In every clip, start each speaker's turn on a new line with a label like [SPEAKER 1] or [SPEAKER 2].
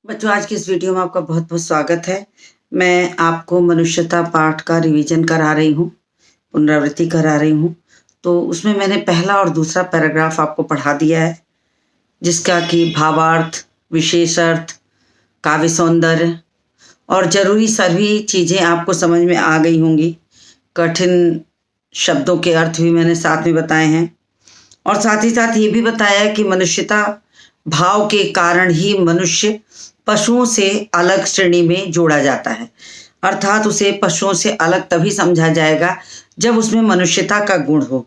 [SPEAKER 1] बच्चों, आज की इस वीडियो में आपका बहुत बहुत स्वागत है। मैं आपको मनुष्यता पाठ का रिवीजन करा रही हूँ, पुनरावृत्ति करा रही हूँ। तो उसमें मैंने पहला और दूसरा पैराग्राफ आपको पढ़ा दिया है, जिसका कि भावार्थ, विशेष अर्थ, काव्य सौंदर्य और जरूरी सभी चीज़ें आपको समझ में आ गई होंगी। कठिन शब्दों के अर्थ भी मैंने साथ में बताए हैं और साथ ही साथ ये भी बताया कि मनुष्यता भाव के कारण ही मनुष्य पशुओं से अलग श्रेणी में जोड़ा जाता है, अर्थात उसे पशुओं से अलग तभी समझा जाएगा जब उसमें मनुष्यता का गुण हो।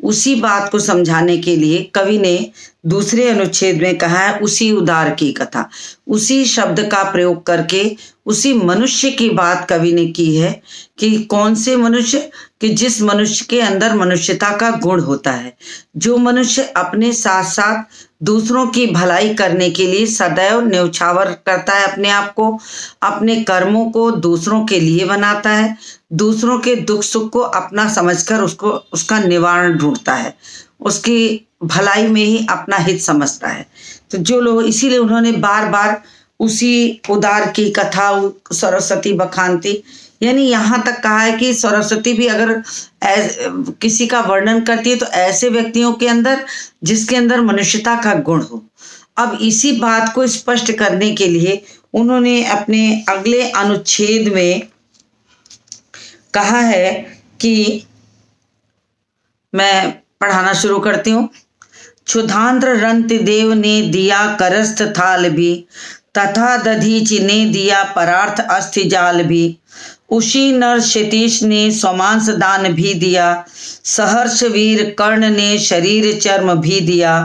[SPEAKER 1] उसी बात को समझाने के लिए कवि ने दूसरे अनुच्छेद में कहा है उसी उदार की कथा। उसी शब्द का प्रयोग करके उसी मनुष्य की बात कवि ने की है कि कौन से मनुष्य, कि जिस मनुष्य के अंदर मनुष्यता का गुण होता है, जो मनुष्य अपने साथ साथ दूसरों की भलाई करने के लिए सदैव न्यौछावर करता है, अपने आप को, अपने कर्मों को दूसरों के लिए बनाता है, दूसरों के दुख सुख को अपना समझकर उसको उसका निवारण ढूंढता है, उसकी भलाई में ही अपना हित समझता है। तो जो लोग, इसीलिए उन्होंने बार बार उसी उदार की कथा सरस्वती बखानती, यानी यहाँ तक कहा है कि सरस्वती भी अगर किसी का वर्णन करती है तो ऐसे व्यक्तियों के अंदर जिसके अंदर मनुष्यता का गुण हो। अब इसी बात को स्पष्ट करने के लिए उन्होंने अपने अगले अनुच्छेद में कहा है कि, मैं पढ़ाना शुरू करती हूँ। क्षुधांध्र रंत देव ने दिया करस्थ थाल भी, तथा दधीचि ने दिया परार्थ अस्थि जाल भी। उसी नर क्षितीश ने स्वमांस दान भी दिया, सहर्ष वीर कर्ण ने शरीर चर्म भी दिया।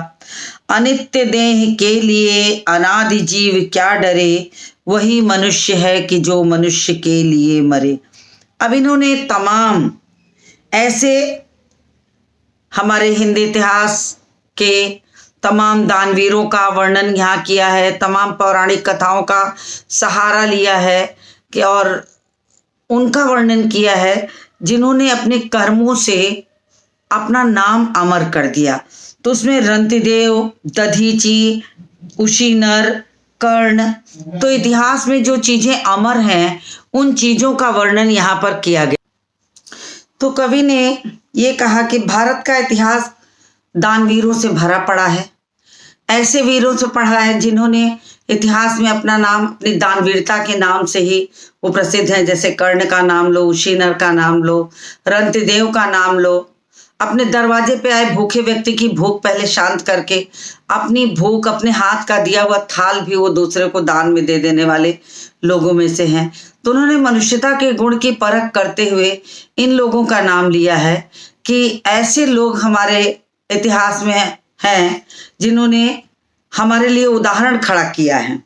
[SPEAKER 1] अनित्य देह के लिए अनादि जीव क्या डरे, वही मनुष्य है कि जो मनुष्य के लिए मरे। अब इन्होंने तमाम ऐसे हमारे हिंदी इतिहास के तमाम दानवीरों का वर्णन यहाँ किया है, तमाम पौराणिक कथाओं का सहारा लिया है कि और उनका वर्णन किया है जिन्होंने अपने कर्मों से अपना नाम अमर कर दिया। तो उसमें रंतिदेव, दधीची, उशीनर, कर्ण, तो इतिहास में जो चीजें अमर हैं उन चीजों का वर्णन यहाँ पर किया गया। तो कवि ने ये कहा कि भारत का इतिहास दानवीरों से भरा पड़ा है, ऐसे वीरों से पढ़ा है जिन्होंने इतिहास में अपना नाम, अपनी दानवीरता के नाम से ही वो प्रसिद्ध हैं। जैसे कर्ण का नाम लो, उशीनर का नाम लो, रंतिदेव का नाम लो। अपने दरवाजे पे आए भूखे व्यक्ति की भूख पहले शांत करके अपनी भूख, अपने हाथ का दिया हुआ थाल भी वो दूसरे को दान में दे देने वाले लोगों में से हैं। तो उन्होंने मनुष्यता के गुण की परख करते हुए इन लोगों का नाम लिया है कि ऐसे लोग हमारे इतिहास में हैं जिन्होंने हमारे लिए उदाहरण खड़ा किया है।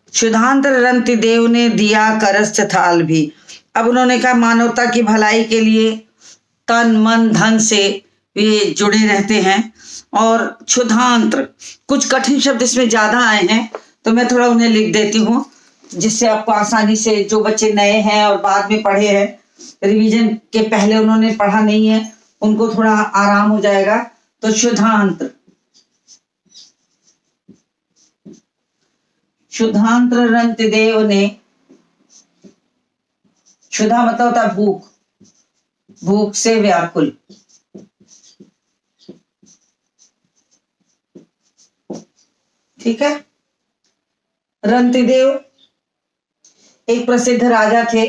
[SPEAKER 1] क्षुधांध्र रंति देव ने दिया करस्थ थाल भी। अब उन्होंने कहा मानवता की भलाई के लिए तन मन धन से ये जुड़े रहते हैं। और क्षुधांत्र, कुछ कठिन शब्द इसमें ज्यादा आए हैं तो मैं थोड़ा उन्हें लिख देती हूँ, जिससे आपको आसानी से, जो बच्चे नए हैं और बाद में पढ़े हैं, रिवीजन के पहले उन्होंने पढ़ा नहीं है, उनको थोड़ा आराम हो जाएगा। तो क्षुधांत्र, क्षुधांत्र रंतिदेव ने, क्षुधा मतलब होता है भूख, भूख से व्याकुल। ठीक है। रंतिदेव एक प्रसिद्ध राजा थे।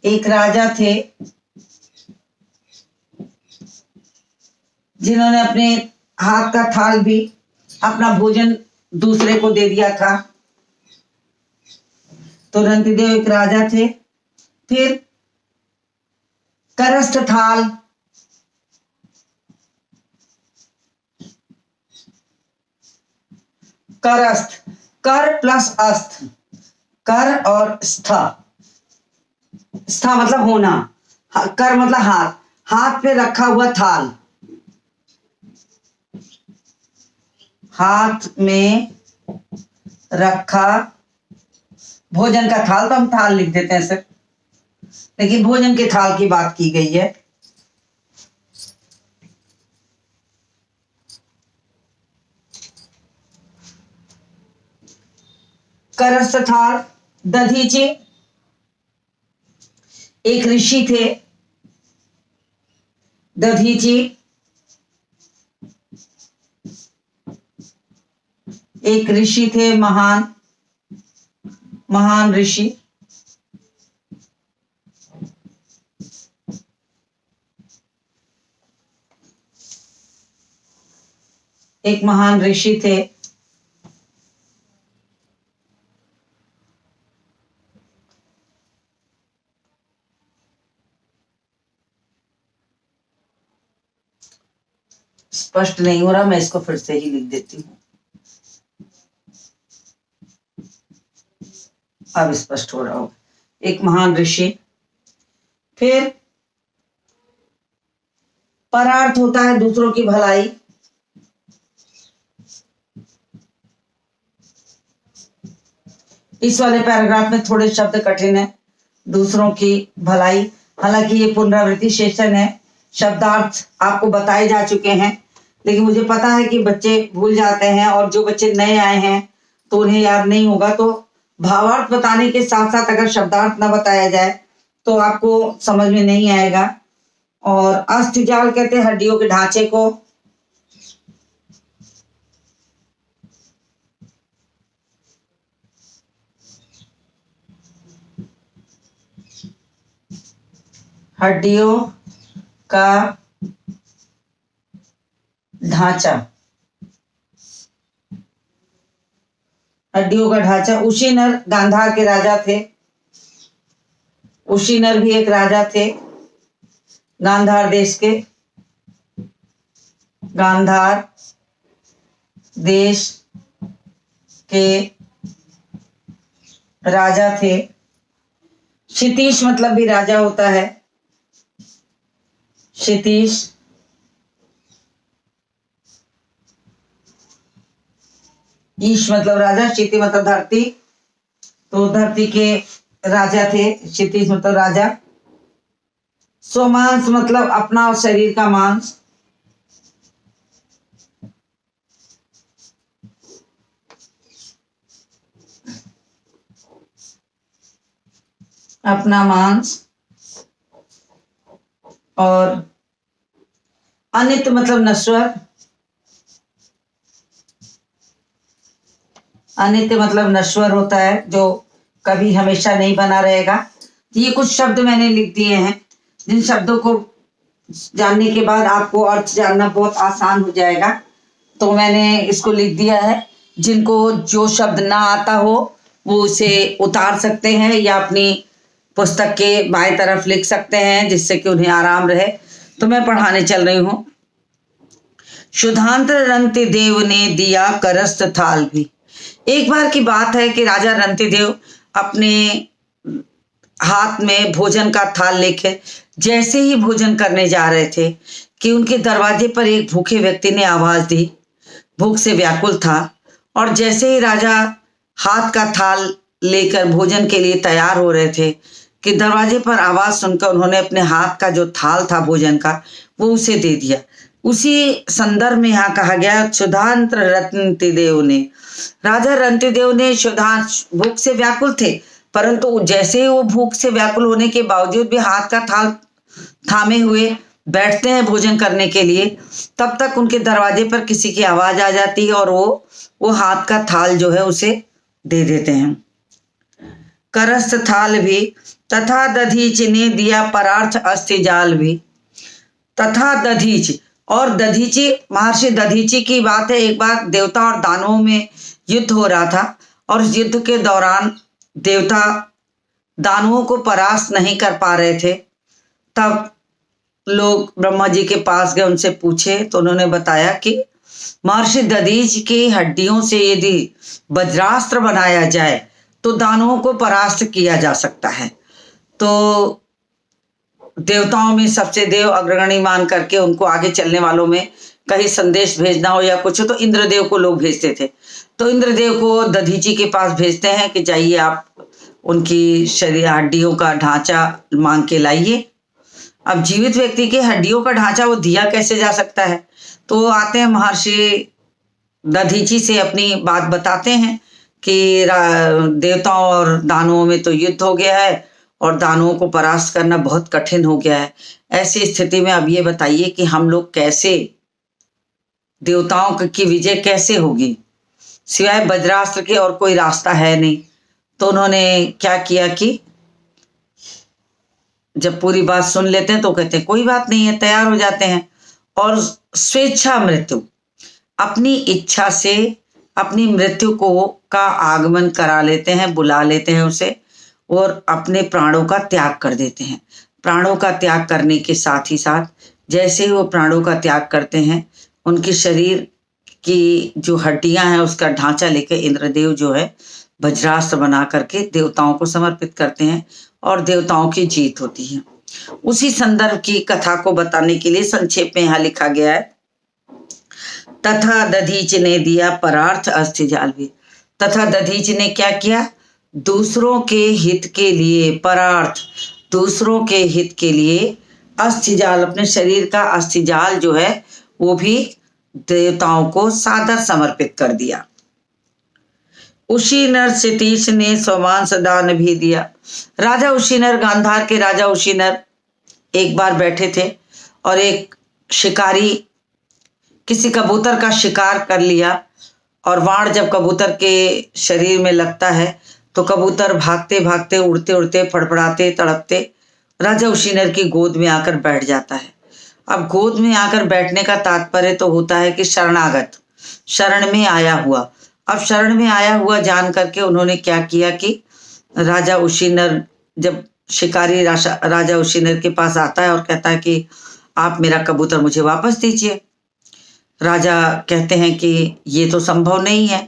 [SPEAKER 1] एक राजा थे जिन्होंने अपने हाथ का थाल भी, अपना भोजन दूसरे को दे दिया था। तो रंतिदेव एक राजा थे। फिर करस्थ थाल, करस्थ, कर प्लस अस्थ, कर और स्था, स्था मतलब होना, कर मतलब हाथ, हाथ पे रखा हुआ थाल, हाथ में रखा भोजन का थाल, तो हम थाल लिख देते हैं सर, लेकिन भोजन के थाल की बात की गई है। करस्त थाल। दधीचि एक ऋषि थे। दधीचि एक ऋषि थे, महान ऋषि। एक महान ऋषि थे। स्पष्ट नहीं हो रहा, मैं इसको फिर से ही लिख देती हूँ, अब स्पष्ट हो रहा होगा। एक महान ऋषि। फिर परार्थ होता है दूसरों की भलाई। इस वाले पैराग्राफ में थोड़े शब्द कठिन है। दूसरों की भलाई, हालांकि ये पुनरावृत्ति सेशन है, शब्दार्थ आपको बताए जा चुके हैं, लेकिन मुझे पता है कि बच्चे भूल जाते हैं और जो बच्चे नए आए हैं तो उन्हें याद नहीं होगा। तो भावार्थ बताने के साथ साथ अगर शब्दार्थ न बताया जाए तो आपको समझ में नहीं आएगा। और अस्थिजाल कहते हैं हड्डियों के ढांचे को। हड्डियों का ढांचा, हड्डियों का ढांचा। उशीनर गांधार के राजा थे। उशीनर भी एक राजा थे गांधार देश के। गांधार देश के राजा थे। क्षितीश मतलब भी राजा होता है। क्षितीश ईश मतलब राजा, क्षिति मतलब धरती, तो धरती के राजा थे। क्षितिज मतलब राजा। स्वमांस मतलब अपना और शरीर का मांस। अपना मांस। और अनित्य मतलब नश्वर। अनित्य मतलब नश्वर होता है, जो कभी हमेशा नहीं बना रहेगा। ये कुछ शब्द मैंने लिख दिए हैं, जिन शब्दों को जानने के बाद आपको अर्थ जानना बहुत आसान हो जाएगा, तो मैंने इसको लिख दिया है। जिनको जो शब्द ना आता हो वो उसे उतार सकते हैं या अपनी पुस्तक के बाएं तरफ लिख सकते हैं, जिससे कि उन्हें आराम रहे। तो मैं पढ़ाने चल रही हूँ। शुद्धांत्र रंति देव ने दिया करस्त थाल भी। एक बार की बात है कि राजा रंतिदेव अपने हाथ में भोजन का थाल लेके जैसे ही भोजन करने जा रहे थे कि उनके दरवाजे पर एक भूखे व्यक्ति ने आवाज दी। भूख से व्याकुल था और जैसे ही राजा हाथ का थाल लेकर भोजन के लिए तैयार हो रहे थे कि दरवाजे पर आवाज सुनकर उन्होंने अपने हाथ का जो थाल था भोजन का वो उसे दे दिया। उसी संदर्भ में यहाँ कहा गया क्षुधांत्र रंतिदेव ने। राजा रंतिदेव ने भूख से व्याकुल थे, परंतु जैसे ही वो भूख से व्याकुल होने के बावजूद भी हाथ का थाल थामे हुए बैठते हैं भोजन करने के लिए, तब तक उनके दरवाजे पर किसी की आवाज आ जाती है और वो हाथ का थाल जो है उसे दे देते हैं। करस्त थाल भी तथा दधीच ने दिया परार्थ अस्थि जाल भी। तथा दधीच और दधीची, महर्षि दधीची की बात है। एक बार देवता और दानवों में युद्ध हो रहा था और इस युद्ध के दौरान देवता दानवों को परास्त नहीं कर पा रहे थे। तब लोग ब्रह्मा जी के पास गए, उनसे पूछे तो उन्होंने बताया कि महर्षि दधीच की हड्डियों से यदि वज्रास्त्र बनाया जाए तो दानवों को परास्त किया जा सकता है। तो देवताओं में सबसे देव अग्रगणी मान करके उनको आगे चलने वालों में कहीं संदेश भेजना हो या कुछ हो तो इंद्रदेव को लोग भेजते थे। तो इंद्रदेव को दधीची के पास भेजते हैं कि जाइए आप उनकी शरीर हड्डियों का ढांचा मांग के लाइए। अब जीवित व्यक्ति के हड्डियों का ढांचा वो दिया कैसे जा सकता है? तो आते हैं महर्षि दधीची से अपनी बात बताते हैं कि देवताओं और दानवों में तो युद्ध हो गया है और दानवों को परास्त करना बहुत कठिन हो गया है। ऐसी स्थिति में अब ये बताइए कि हम लोग कैसे, देवताओं की विजय कैसे होगी, सिवाय वज्रास्त्र के और कोई रास्ता है नहीं। तो उन्होंने क्या किया कि जब पूरी बात सुन लेते हैं तो कहते हैं कोई बात नहीं है, तैयार हो जाते हैं और स्वेच्छा मृत्यु, अपनी इच्छा से अपनी मृत्यु को का आगमन करा लेते हैं, बुला लेते हैं उसे और अपने प्राणों का त्याग कर देते हैं। प्राणों का त्याग करने के साथ ही साथ जैसे ही वो प्राणों का त्याग करते हैं, उनके शरीर की जो हड्डियां हैं उसका ढांचा लेके इंद्रदेव जो है वज्रास्त्र बना करके देवताओं को समर्पित करते हैं और देवताओं की जीत होती है। उसी संदर्भ की कथा को बताने के लिए संक्षेप में यहाँ लिखा गया है, तथा दधीच ने दिया परार्थ अस्थि जाल भी। तथा दधीच ने क्या किया, दूसरों के हित के लिए, परार्थ दूसरों के हित के लिए, अस्थि जाल अपने शरीर का अस्थि जाल जो है वो भी देवताओं को सादर समर्पित कर दिया। उशीनर क्षितीश ने स्वमांस दान भी दिया। राजा उशीनर, गांधार के राजा उशीनर एक बार बैठे थे और एक शिकारी किसी कबूतर का शिकार कर लिया और बाण जब कबूतर के शरीर में लगता है तो कबूतर भागते भागते, उड़ते उड़ते, फड़फड़ाते, तड़पते राजा उशीनर की गोद में आकर बैठ जाता है। अब गोद में आकर बैठने का तात्पर्य तो होता है कि शरणागत, शरण में आया हुआ। अब शरण में आया हुआ जान करके उन्होंने क्या किया कि राजा उशीनर, जब शिकारी राजा उशीनर के पास आता है और कहता है कि आप मेरा कबूतर मुझे वापस दीजिए, राजा कहते हैं कि ये तो संभव नहीं है।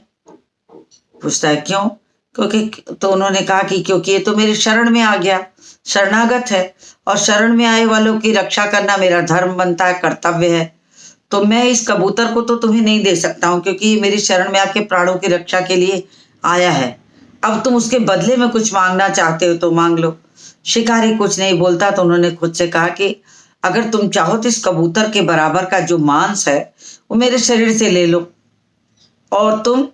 [SPEAKER 1] पूछता है क्यों? क्योंकि, तो उन्होंने कहा कि क्योंकि ये तो मेरी शरण में आ गया, शरणागत है और शरण में आए वालों की रक्षा करना मेरा धर्म बनता है, कर्तव्य है। तो मैं इस कबूतर को तो तुम्हें नहीं दे सकता हूं क्योंकि ये मेरी शरण में आके प्राणों की रक्षा के लिए आया है। अब तुम उसके बदले में कुछ मांगना चाहते हो तो मांग लो। शिकारी कुछ नहीं बोलता तो उन्होंने खुद से कहा कि अगर तुम चाहो तो इस कबूतर के बराबर का जो मांस है वो मेरे शरीर से ले लो और तुम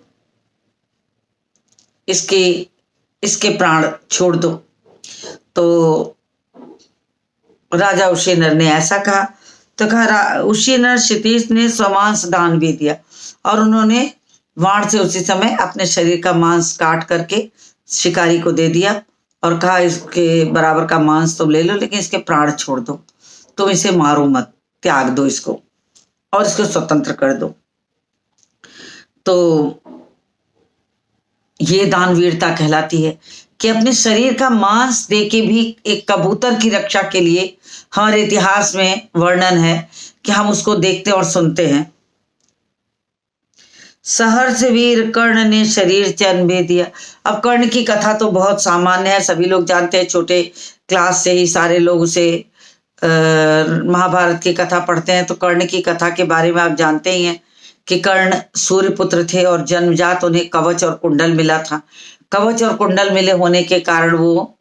[SPEAKER 1] इसके प्राण छोड़ दो। तो राजा उशीनर ने ऐसा कहा तो कहा, उशीनर क्षितीश ने स्वमांस दान भी दिया और उन्होंने वाण से उसी समय अपने शरीर का मांस काट करके शिकारी को दे दिया और कहा इसके बराबर का मांस तुम ले लो लेकिन इसके प्राण छोड़ दो, तुम इसे मारो मत, त्याग दो इसको और इसको स्वतंत्र कर दो। तो ये दानवीरता कहलाती है कि अपने शरीर का मांस देके भी एक कबूतर की रक्षा के लिए हमारे इतिहास में वर्णन है कि हम उसको देखते और सुनते हैं। सहर्ष वीर कर्ण ने शरीर चैन भी दिया। अब कर्ण की कथा तो बहुत सामान्य है, सभी लोग जानते हैं, छोटे क्लास से ही सारे लोग उसे महाभारत की कथा पढ़ते हैं तो कर्ण की कथा के बारे में आप जानते ही हैं कि कर्ण सूर्यपुत्र थे और जन्मजात उन्हें कवच और कुंडल मिला था। कवच और कुंडल मिले होने के कारण वो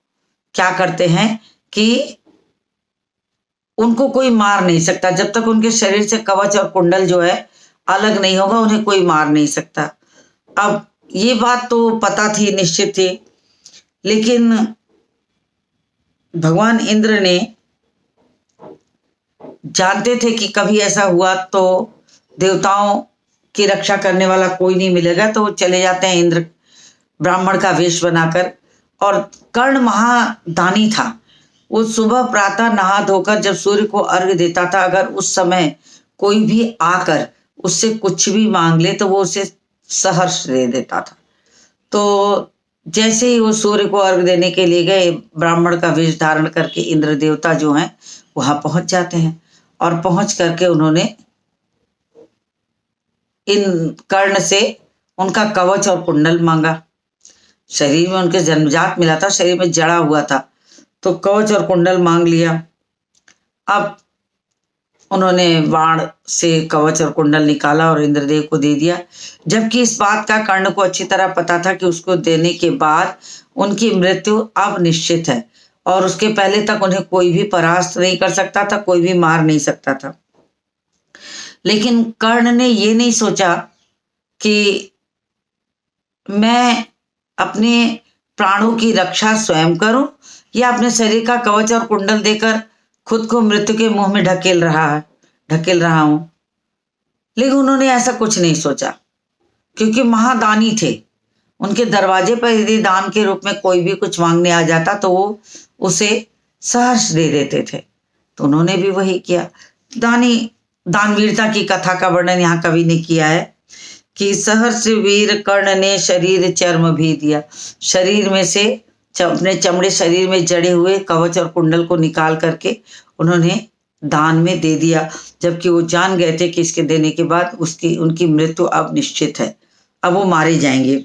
[SPEAKER 1] क्या करते हैं कि उनको कोई मार नहीं सकता, जब तक उनके शरीर से कवच और कुंडल जो है अलग नहीं होगा उन्हें कोई मार नहीं सकता। अब ये बात तो पता थी, निश्चित थी, लेकिन भगवान इंद्र ने जानते थे कि कभी ऐसा हुआ तो देवताओं की रक्षा करने वाला कोई नहीं मिलेगा, तो वो चले जाते हैं इंद्र ब्राह्मण का वेश बनाकर। और कर्ण महादानी था, वो सुबह प्रातः नहा धोकर जब सूर्य को अर्घ्य देता था, अगर उस समय कोई भी आकर उससे कुछ भी मांग ले तो वो उसे सहर्ष दे देता था। तो जैसे ही वो सूर्य को अर्घ्य देने के लिए गए, ब्राह्मण का वेश धारण करके इंद्र देवता जो हैं वहां पहुंच जाते हैं और पहुंच करके उन्होंने इन कर्ण से उनका कवच और कुंडल मांगा। शरीर में उनके जन्मजात मिला था, शरीर में जड़ा हुआ था, तो कवच और कुंडल मांग लिया। अब उन्होंने बाण से कवच और कुंडल निकाला और इंद्रदेव को दे दिया, जबकि इस बात का कर्ण को अच्छी तरह पता था कि उसको देने के बाद उनकी मृत्यु अब निश्चित है और उसके पहले तक उन्हें कोई भी परास्त नहीं कर सकता था, कोई भी मार नहीं सकता था। लेकिन कर्ण ने ये नहीं सोचा कि मैं अपने प्राणों की रक्षा स्वयं करूं या अपने शरीर का कवच और कुंडल देकर खुद को मृत्यु के मुंह में ढकेल रहा हूं। लेकिन उन्होंने ऐसा कुछ नहीं सोचा, क्योंकि महादानी थे। उनके दरवाजे पर यदि दान के रूप में कोई भी कुछ मांगने आ जाता तो वो उसे सहर्ष दे देते थे। तो उन्होंने भी वही किया। दानवीरता की कथा का वर्णन यहाँ कवि ने किया है कि सहर्ष वीर कर्ण ने शरीर चर्म भी दिया। शरीर में से अपने चमड़े शरीर में जड़े हुए कवच और कुंडल को निकाल करके उन्होंने दान में दे दिया, जबकि वो जान गए थे कि इसके देने के बाद उनकी मृत्यु अब निश्चित है, अब वो मारे जाएंगे।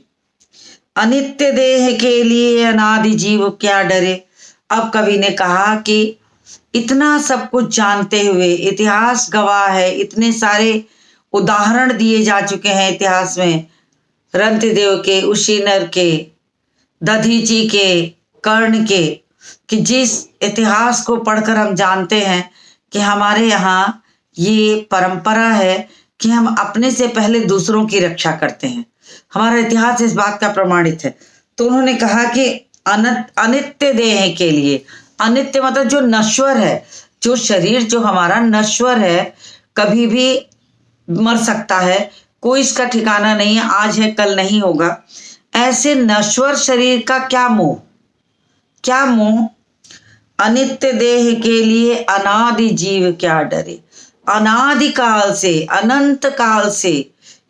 [SPEAKER 1] अनित्य देह के लिए अनादि जीव क्या डरे। अब कवि ने कहा कि इतना सब कुछ जानते हुए, इतिहास गवाह है, इतने सारे उदाहरण दिए जा चुके हैं इतिहास में, रंतिदेव के, उशीनर के, दधीची के, कर्ण के, कि जिस इतिहास को पढ़कर हम जानते हैं कि हमारे यहाँ ये परंपरा है कि हम अपने से पहले दूसरों की रक्षा करते हैं। हमारा इतिहास इस बात का प्रमाणित है। तो उन्होंने कहा कि अनित्य देह के लिए, अनित्य मतलब जो नश्वर है, जो शरीर जो हमारा नश्वर है, कभी भी मर सकता है, कोई इसका ठिकाना नहीं है, आज है कल नहीं होगा। ऐसे नश्वर शरीर का क्या मोह, क्या मोह। अनित्य देह के लिए अनादि जीव क्या डरे। अनादि काल से, अनंत काल से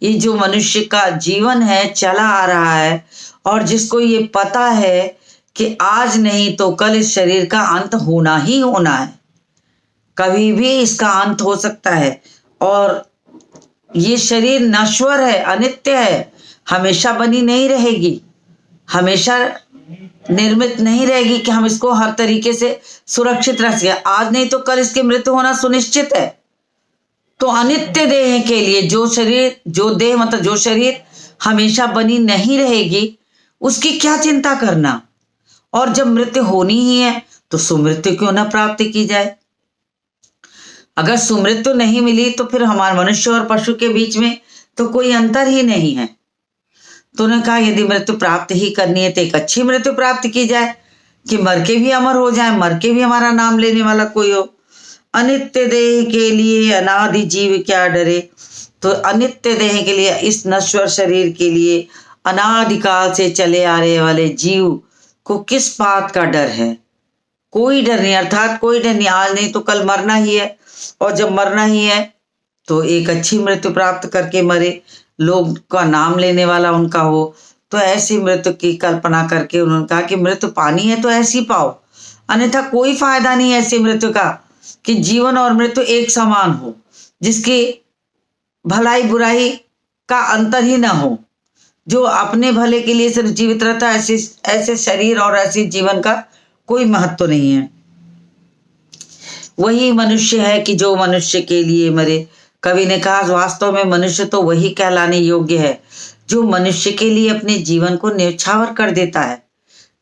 [SPEAKER 1] ये जो मनुष्य का जीवन है चला आ रहा है, और जिसको ये पता है कि आज नहीं तो कल इस शरीर का अंत होना ही होना है, कभी भी इसका अंत हो सकता है, और ये शरीर नश्वर है, अनित्य है, हमेशा बनी नहीं रहेगी, हमेशा निर्मित नहीं रहेगी कि हम इसको हर तरीके से सुरक्षित रख सके। आज नहीं तो कल इसकी मृत्यु होना सुनिश्चित है। तो अनित्य देह के लिए, जो शरीर, जो देह मतलब जो शरीर हमेशा बनी नहीं रहेगी, उसकी क्या चिंता करना। और जब मृत्यु होनी ही है तो सुमृत्यु क्यों ना प्राप्त की जाए। अगर सुमृत्यु नहीं मिली तो फिर हमारे मनुष्य और पशु के बीच में तो कोई अंतर ही नहीं है। तो उन्होंने कहा यदि मृत्यु प्राप्त ही करनी है तो एक अच्छी मृत्यु प्राप्त की जाए कि मर के भी अमर हो जाए, मर के भी हमारा नाम लेने वाला कोई हो। अनित्य देह के लिए अनादि जीव क्या डरे। तो अनित्य देह के लिए, इस नश्वर शरीर के लिए अनादिकाल से चले आ रहे वाले जीव को किस बात का डर है। कोई डर नहीं, अर्थात कोई डर नहीं। आज नहीं तो कल मरना ही है, और जब मरना ही है तो एक अच्छी मृत्यु प्राप्त करके मरे, लोग का नाम लेने वाला उनका हो। तो ऐसी मृत्यु की कल्पना करके उन्होंने कहा कि मृत्यु पानी है तो ऐसी पाओ, अन्यथा कोई फायदा नहीं है ऐसी मृत्यु का कि जीवन और मृत्यु एक समान हो, जिसकी भलाई बुराई का अंतर ही ना हो, जो अपने भले के लिए सिर्फ जीवित रहता है। ऐसे शरीर और ऐसे जीवन का कोई महत्व नहीं है। वही मनुष्य है कि जो मनुष्य के लिए मरे। कवि ने कहा वास्तव में मनुष्य तो वही कहलाने योग्य है जो मनुष्य के लिए अपने जीवन को न्यौछावर कर देता है।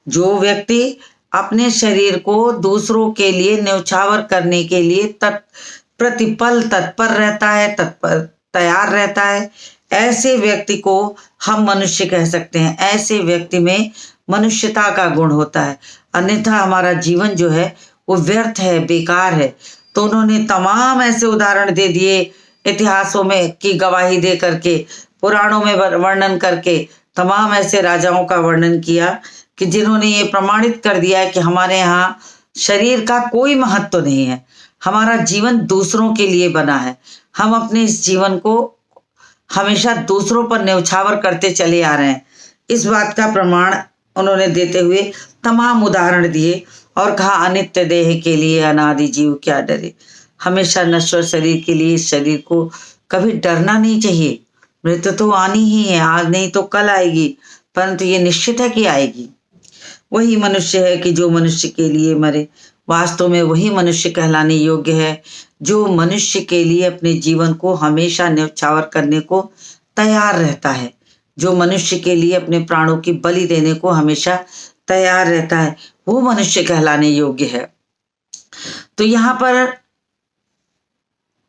[SPEAKER 1] जो व्यक्ति अपने शरीर को दूसरों के लिए न्यौछावर करने के लिए प्रतिपल तत्पर रहता है, तैयार रहता है, ऐसे व्यक्ति को हम मनुष्य कह सकते हैं। ऐसे व्यक्ति में मनुष्यता का गुण होता है, अन्यथा हमारा जीवन जो है वो व्यर्थ है, बेकार है। तो उन्होंने तमाम ऐसे उदाहरण दे दिए इतिहासों में की गवाही दे करके, पुराणों में वर्णन करके, तमाम ऐसे राजाओं का वर्णन किया कि जिन्होंने ये प्रमाणित कर दिया है कि हमारे यहाँ शरीर का कोई महत्व नहीं है, हमारा जीवन दूसरों के लिए बना है। हम अपने इस जीवन को हमेशा दूसरों पर न्यौछावर करते चले आ रहे हैं। इस बात का प्रमाण उन्होंने देते हुए तमाम उदाहरण दिए और कहा अनित्य देह के लिए अनादि जीव क्या डरे। हमेशा नश्वर शरीर के लिए इस शरीर को कभी डरना नहीं चाहिए। मृत्यु तो आनी ही है, आज नहीं तो कल आएगी, परंतु ये निश्चित है कि आएगी। वही मनुष्य है कि जो मनुष्य के लिए मरे। वास्तव में वही मनुष्य कहलाने योग्य है जो मनुष्य के लिए अपने जीवन को हमेशा न्यौछावर करने को तैयार रहता है, जो मनुष्य के लिए अपने प्राणों की बलि देने को हमेशा तैयार रहता है, वो मनुष्य कहलाने योग्य है। तो यहाँ पर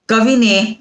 [SPEAKER 1] कवि ने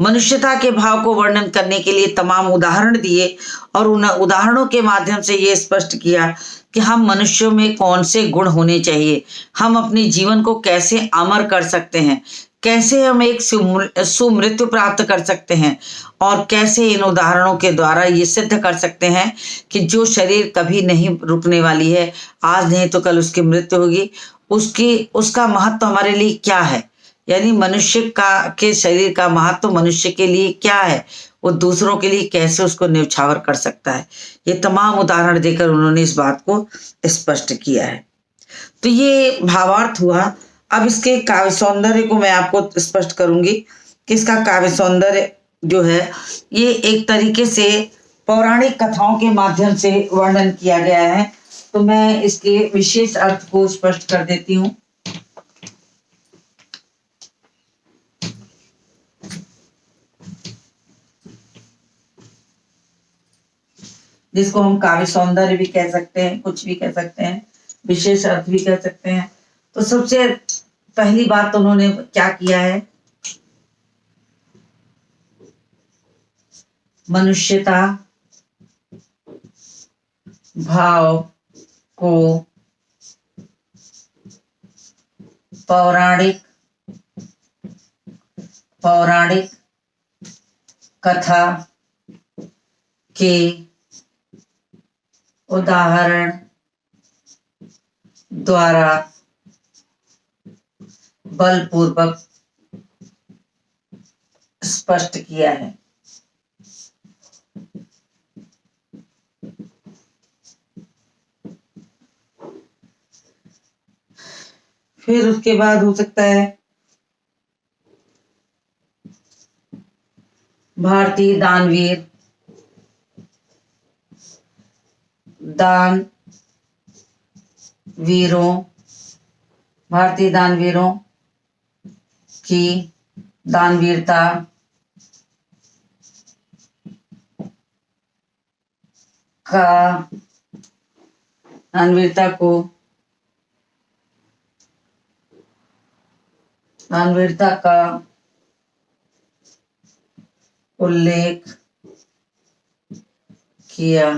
[SPEAKER 1] मनुष्यता के भाव को वर्णन करने के लिए तमाम उदाहरण दिए और उन उदाहरणों के माध्यम से ये स्पष्ट किया कि हम मनुष्यों में कौन से गुण होने चाहिए, हम अपने जीवन को कैसे अमर कर सकते हैं, कैसे हम एक सुमृत्यु प्राप्त कर सकते हैं और कैसे इन उदाहरणों के द्वारा ये सिद्ध कर सकते हैं कि जो शरीर कभी नहीं रुकने वाली है, आज नहीं तो कल उसकी मृत्यु होगी, उसका महत्व हमारे लिए क्या है, यानी मनुष्य के शरीर का महत्व मनुष्य के लिए क्या है, वो दूसरों के लिए कैसे उसको न्यौछावर कर सकता है। ये तमाम उदाहरण देकर उन्होंने इस बात को स्पष्ट किया है। तो ये भावार्थ हुआ। अब इसके काव्य सौंदर्य को मैं आपको स्पष्ट करूंगी कि इसका काव्य सौंदर्य जो है ये एक तरीके से पौराणिक कथाओं के माध्यम से वर्णन किया गया है। तो मैं इसके विशेष अर्थ को स्पष्ट कर देती हूँ। जिसको हम काव्य सौंदर्य भी कह सकते हैं, कुछ भी कह सकते हैं, विशेष अर्थ भी कह सकते हैं। तो सबसे पहली बात तो उन्होंने क्या किया है, मनुष्यता भाव को पौराणिक कथा के उदाहरण द्वारा बलपूर्वक स्पष्ट किया है। फिर उसके बाद हो सकता है भारतीय दानवीरों की दानवीरता का उल्लेख किया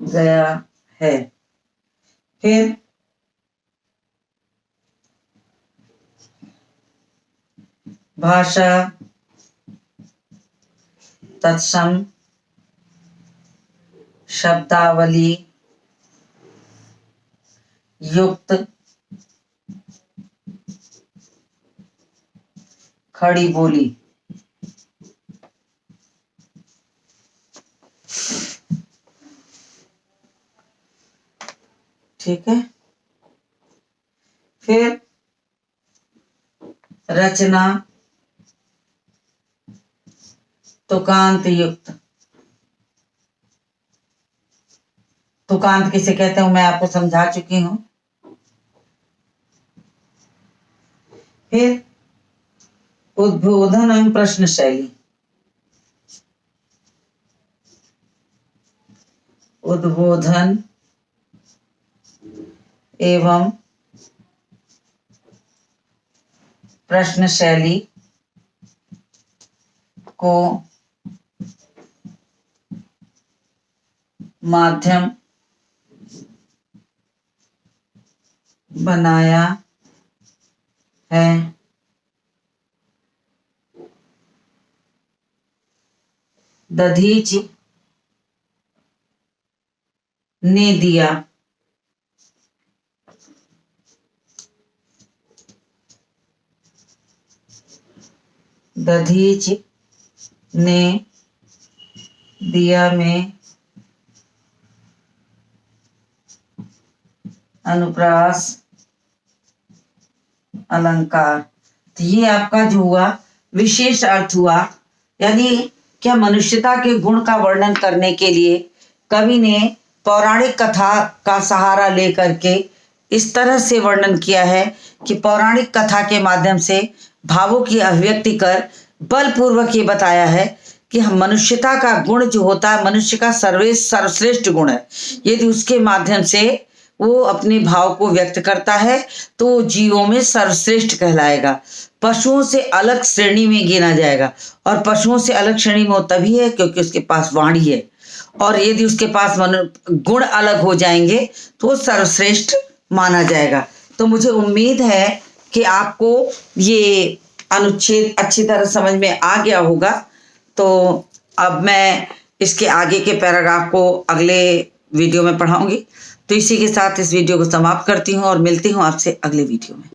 [SPEAKER 1] गया है। फिर भाषा तत्सम शब्दावली युक्त खड़ी बोली। ठीक है। फिर रचना तुकांत युक्त। तुकांत किसे कहते हैं मैं आपको समझा चुकी हूं। फिर उद्बोधन एवं प्रश्न शैली। उद्बोधन एवं प्रश्न शैली को माध्यम बनाया है। दधीचि ने दिया में अनुप्रास अलंकार। तो ये आपका जो हुआ विशेष अर्थ हुआ, यानी क्या मनुष्यता के गुण का वर्णन करने के लिए कवि ने पौराणिक कथा का सहारा लेकर के इस तरह से वर्णन किया है कि पौराणिक कथा के माध्यम से भावों की अभिव्यक्ति कर बलपूर्वक ये बताया है कि हम मनुष्यता का गुण जो होता है मनुष्य का सर्वश्रेष्ठ गुण है। यदि उसके माध्यम से वो अपने भाव को व्यक्त करता है तो वो जीवों में सर्वश्रेष्ठ कहलाएगा, पशुओं से अलग श्रेणी में गिना जाएगा। और पशुओं से अलग श्रेणी में वो तभी है क्योंकि उसके पास वाणी है, और यदि उसके पास गुण अलग हो जाएंगे तो वो सर्वश्रेष्ठ माना जाएगा। तो मुझे उम्मीद है कि आपको ये अनुच्छेद अच्छी तरह समझ में आ गया होगा। तो अब मैं इसके आगे के पैराग्राफ को अगले वीडियो में पढ़ाऊंगी। तो इसी के साथ इस वीडियो को समाप्त करती हूँ और मिलती हूँ आपसे अगले वीडियो में।